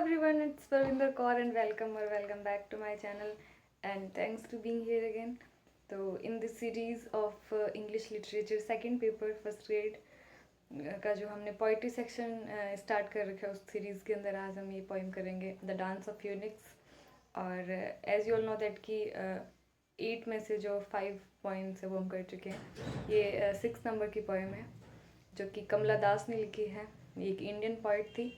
everyone, it's Parvinder Kaur and welcome back to my channel and thanks to being here again. तो in this series of English literature second paper first grade का जो हमने poetry section start कर रखा है उस series के अंदर आज हम ये पोइम करेंगे द डांस ऑफ यूनिक्स। और as you all know that कि 8 में से जो 5 पॉइंट्स है वो हम कर चुके हैं। ये 6 नंबर की पोइम है जो कि कमला दास ने लिखी है। ये एक इंडियन पोइट थी।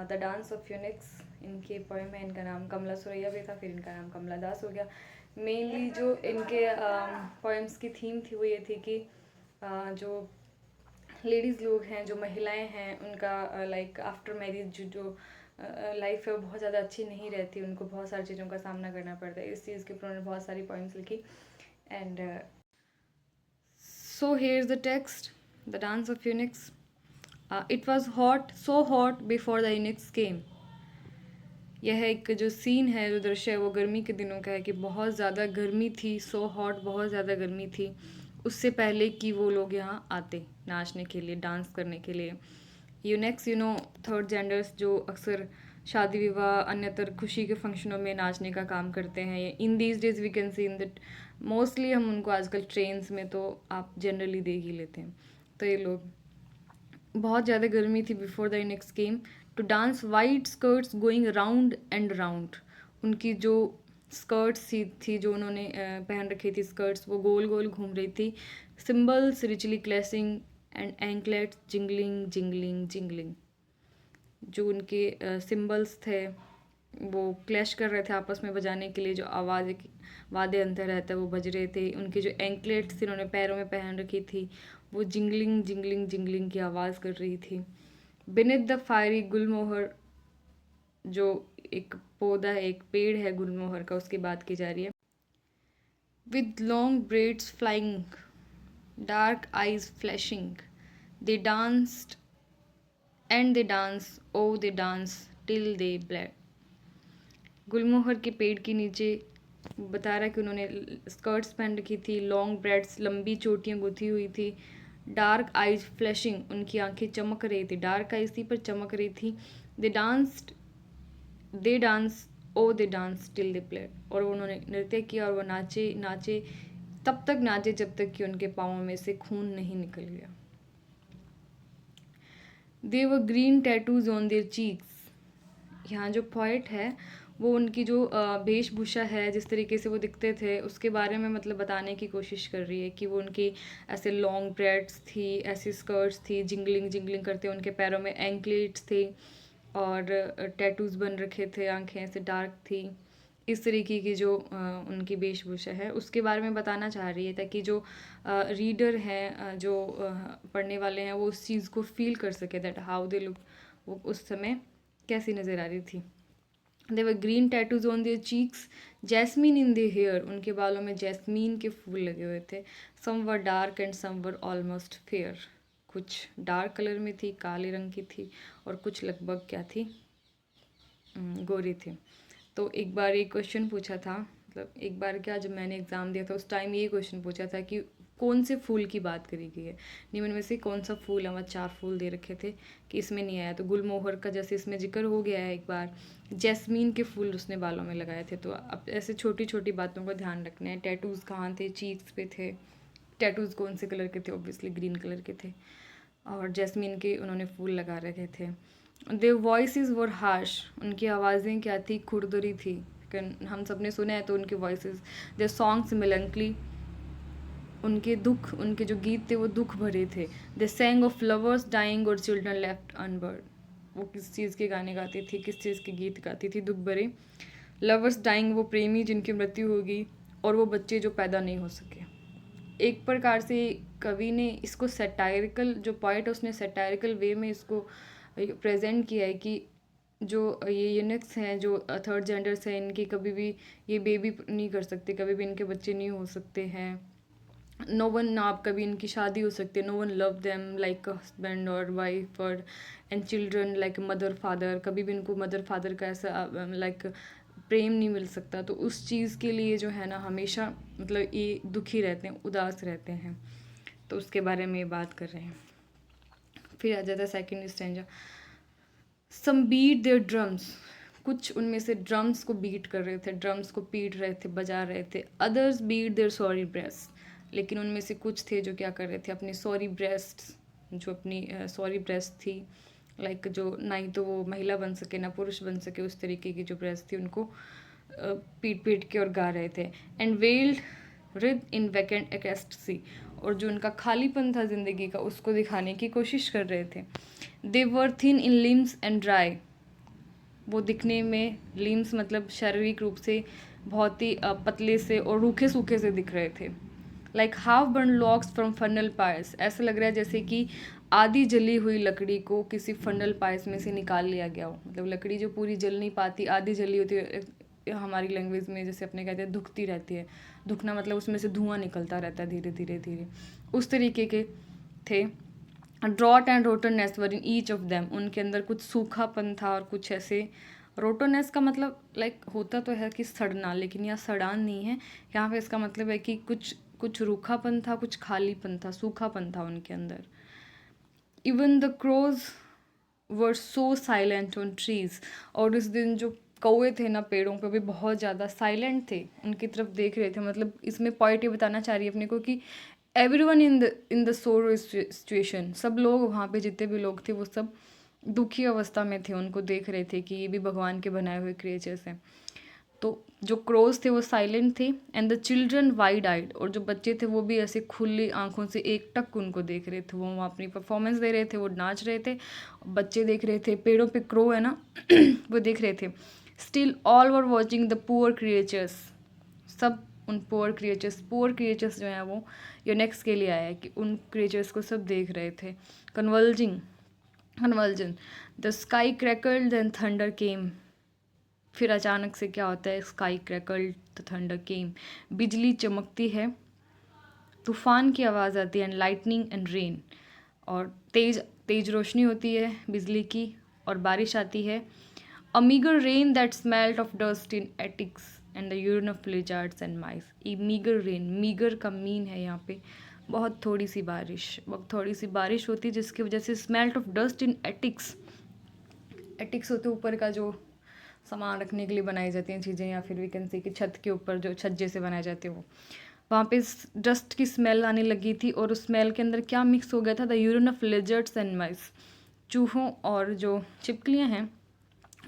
द डांस ऑफ यूनिक्स इनकी पोइम है। इनका नाम कमला सुरैया भी था, फिर इनका नाम कमला दास हो गया। मेनली जो इनके पोइम्स की थीम थी वो ये थी कि जो लेडीज़ लोग हैं, जो महिलाएं हैं, उनका लाइक आफ्टर मैरिज जो लाइफ है वो बहुत ज़्यादा अच्छी नहीं रहती, उनको बहुत सारी चीज़ों का सामना करना पड़ता है। इस चीज़ के ऊपर उन्होंने बहुत सारी पोइम्स लिखी। And so here is the text, the dance of eunuchs. It was hot, so hot before the eunuchs came. यह एक जो सीन है, जो दृश्य है, वो गर्मी के दिनों का है कि बहुत ज़्यादा गर्मी थी। सो हॉट, बहुत ज़्यादा गर्मी थी उससे पहले कि वो लोग यहाँ आते नाचने के लिए, डांस करने के लिए। यूनिक्स थर्ड जेंडर्स जो अक्सर शादी विवाह अन्यतर खुशी के फंक्शनों में नाचने का काम करते हैं। In these days we can see in that mostly हम उनको आजकल ट्रेन्स में तो आप जनरली देख ही लेते हैं। तो ये लोग, बहुत ज़्यादा गर्मी थी before the eunuchs came to dance white skirts going round and round. उनकी जो स्कर्ट्स थी जो उन्होंने पहन रखी थी, स्कर्ट्स वो गोल गोल घूम रही थी। Cymbals richly clashing and anklets jingling jingling jingling. जो उनके सिम्बल्स थे वो क्लैश कर रहे थे आपस में बजाने के लिए, जो आवाज़ वाद्य यंत्र रहता है वो बज रहे थे। उनके जो एंकलेट्स थी उन्होंने पैरों में पहन रखी थी, वो जिंगलिंग जिंगलिंग जिंगलिंग की आवाज़ कर रही थी। बिनिथ द फायरी गुलमोहर, जो एक पौधा है, एक पेड़ है गुलमोहर का, उसकी बात की जा रही है। With long braids flying, dark eyes flashing, they danced and they dance, oh they dance till they bled. गुलमोहर के पेड़ के नीचे बता रहा है कि उन्होंने स्कर्ट्स पहन रखी थी, लॉन्ग ब्रेड्स, लंबी चोटियाँ गुथी हुई थी। डार्क आइज फ्लैशिंग, उनकी आंखें चमक रही थी, डार्क आइज थी पर चमक रही थी। They dance, oh they dance till they bled, और उन्होंने नृत्य किया और वो नाचे नाचे, तब तक नाचे जब तक कि उनके पाँवों में से खून नहीं निकल गया। They were green tattoos on their cheeks. यहाँ जो पोइट है वो उनकी जो वेशभूषा है, जिस तरीके से वो दिखते थे, उसके बारे में मतलब बताने की कोशिश कर रही है कि वो उनकी ऐसे लॉन्ग ब्रेड्स थी, ऐसी स्कर्ट्स थी, जिंगलिंग जिंगलिंग करते, उनके पैरों में एंकलेट्स थे और टैटूज बन रखे थे, आंखें ऐसे डार्क थी। इस तरीके की जो उनकी वेशभूषा है उसके बारे में बताना चाह रही है, ताकि जो रीडर हैं, जो पढ़ने वाले हैं, वो उस चीज़ को फील कर सके दैट हाउ दे लुक, वो उस समय कैसी नज़र आ रही थी। They were green tattoos on their cheeks, jasmine in their hair, उनके बालों में जैस्मीन के फूल लगे हुए थे। Some were dark and some were almost fair, कुछ डार्क कलर में थी, काले रंग की थी, और कुछ लगभग क्या थी, गोरी थी। तो एक बार एक क्वेश्चन पूछा था, मतलब एक बार क्या, जब मैंने एग्ज़ाम दिया था उस टाइम ये क्वेश्चन पूछा था कि कौन से फूल की बात करी गई है, निम्न में से कौन सा फूल है। वहाँ 4 फूल दे रखे थे कि इसमें नहीं आया, तो गुलमोहर का जैसे इसमें जिक्र हो गया है एक बार, जैस्मीन के फूल उसने बालों में लगाए थे। तो अब ऐसे छोटी छोटी बातों का ध्यान रखना है। टैटूज़ कहाँ थे, चीक्स पे थे। टैटूज़ कौन से कलर के थे, ऑब्वियसली ग्रीन कलर के थे, और जैस्मीन के उन्होंने फूल लगा रखे थे। देयर वॉइसेस वर हार्श, उनकी आवाज़ें क्या थी, खुरदरी थी। हम सब ने सुना है तो उनकी वॉइसेस। देयर सॉन्ग्स मेलंकली, उनके दुख, उनके जो गीत थे वो दुख भरे थे। दे सैंग ऑफ लवर्स डाइंग और चिल्ड्रन लेफ्ट अनबर्ड, वो किस चीज़ के गाने गाती थी, किस चीज़ के गीत गाती थी, दुख भरे। लवर्स डाइंग, वो प्रेमी जिनकी मृत्यु होगी, और वो बच्चे जो पैदा नहीं हो सके। एक प्रकार से कवि ने इसको सैटायरिकल, जो पॉइंट है उसने सैटायरिकल वे में इसको प्रेजेंट किया है कि जो ये यूनिक्स हैं, जो थर्ड जेंडर्स हैं, इनकी कभी भी ये बेबी नहीं कर सकते, कभी भी इनके बच्चे नहीं हो सकते हैं। नो वन, ना आप कभी इनकी शादी हो सकती है। No one love them like husband और वाइफ और and children like mother father, कभी भी इनको मदर फादर का ऐसा लाइक प्रेम नहीं मिल सकता। तो उस चीज़ के लिए जो है ना, हमेशा मतलब ये दुखी रहते हैं, उदास रहते हैं। तो उसके बारे में ये बात कर रहे हैं। फिर आ जाता है second stanza. Some beat their drums, कुछ उनमें से ड्रम्स को बीट कर रहे थे, ड्रम्स को पीट रहे थे, बजा रहे थे। Others beat their sorry breast, लेकिन उनमें से कुछ थे जो क्या कर रहे थे, अपनी सॉरी ब्रेस्ट, जो अपनी सॉरी ब्रेस्ट थी, लाइक जो ना ही तो वो महिला बन सके ना पुरुष बन सके, उस तरीके की जो ब्रेस्ट थी उनको पीट पीट के और गा रहे थे। And weld rhythm in vacant ecstasy, और जो उनका खालीपन था ज़िंदगी का उसको दिखाने की कोशिश कर रहे थे। They were thin in limbs and dry, वो दिखने में, लिम्स मतलब शारीरिक रूप से बहुत ही पतले से और रूखे सूखे से दिख रहे थे। Like half burn locks from funnel price, ऐसा लग रहा है जैसे कि आधी जली हुई लकड़ी को किसी फनल पाइस में से निकाल लिया गया हो। मतलब लकड़ी जो पूरी जल नहीं पाती, आधी जली होती है, हमारी लैंग्वेज में जैसे अपने कहते हैं धुखती रहती है, धुखना मतलब उसमें से धुआं निकलता रहता है धीरे धीरे धीरे, उस तरीके के थे। Drought and rottenness were in each of them, उनके अंदर कुछ सूखापन था और कुछ ऐसे, रोटोनेस का मतलब लाइक होता तो है कि सड़ना, लेकिन यह सड़ान नहीं है यहाँ पे, इसका मतलब है कि कुछ कुछ रूखापन था, कुछ खालीपन था, सूखापन था उनके अंदर। Even the crows were so silent on trees, और उस दिन जो कौवे थे ना पेड़ों पे भी बहुत ज़्यादा साइलेंट थे, उनकी तरफ देख रहे थे। मतलब इसमें पॉइंट ये बताना चाह रही है अपने को कि एवरीवन इन द सोरो सिचुएशन, सब लोग वहाँ पे जितने भी लोग थे वो सब दुखी अवस्था में थे, उनको देख रहे थे कि ये भी भगवान के बनाए हुए क्रिएचर्स हैं। तो जो क्रोज थे वो साइलेंट थे। And the children wide eyed, और जो बच्चे थे वो भी ऐसे खुली आंखों से एक टक उनको देख रहे थे, वो वहाँ अपनी परफॉर्मेंस दे रहे थे, वो नाच रहे थे, बच्चे देख रहे थे, पेड़ों पे क्रो है ना वो देख रहे थे। Still all were watching the poor creatures, सब उन पुअर क्रिएचर्स जो हैं वो यूनेक्स के लिए आया है कि उन क्रिएचर्स को सब देख रहे थे। Convulsion, the sky crackled and thunder came, फिर अचानक से क्या होता है, sky crackled the thunder came, बिजली चमकती है, तूफान की आवाज़ आती है, एंड लाइटनिंग एंड रेन, और तेज तेज रोशनी होती है बिजली की और बारिश आती है। A meagre rain that smelt of dust in attics and the urine of lizards and mice. A meagre rain, meagre का मीन है यहाँ पे बहुत थोड़ी सी बारिश, बहुत थोड़ी सी बारिश होती है जिसकी वजह से स्मेल्ट ऑफ डस्ट इन एटिक्स, एटिक्स होते ऊपर का जो सामान रखने के लिए बनाई जाती हैं चीज़ें, या फिर वी कैन से कि छत के ऊपर जो छज्जे से बनाए जाते हैं वो, वहाँ पे डस्ट की स्मेल आने लगी थी। और उस स्मेल के अंदर क्या मिक्स हो गया था, the urine of lizards and mice, चूहों और जो छिपकलियाँ हैं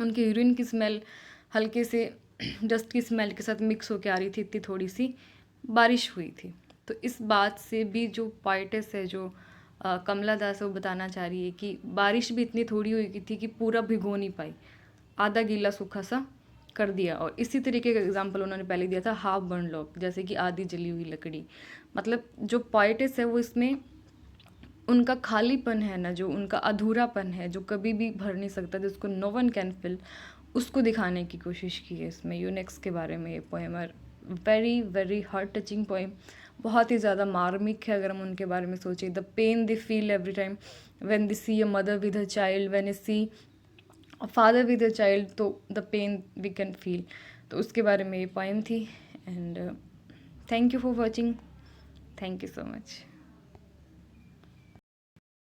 उनके यूरिन की स्मेल हल्के से डस्ट की स्मेल के साथ मिक्स होकर आ रही थी, इतनी थोड़ी सी बारिश हुई थी। तो इस बात से भी जो पोएटेस है, जो कमला दास है, वो बताना चाह रही है कि बारिश भी इतनी थोड़ी हुई थी कि पूरा भिगो नहीं पाई, आधा गीला सूखा सा कर दिया। और इसी तरीके का एग्जाम्पल उन्होंने पहले दिया था हाफ बर्न लॉग, जैसे कि आधी जली हुई लकड़ी। मतलब जो पोएटिस है वो इसमें उनका खालीपन है ना, जो उनका अधूरापन है जो कभी भी भर नहीं सकता, जिसको नो वन कैन फिल, उसको दिखाने की कोशिश की है इसमें यूनिक्स के बारे में। ये poem are very very heart touching poem, बहुत ही ज़्यादा मार्मिक है अगर हम उनके बारे में सोचें। The pain they feel every time when they see a mother with a child, when they see a father with a child, तो the pain we can feel. तो उसके बारे में ये पोएम थी। And thank you for watching, thank you so much.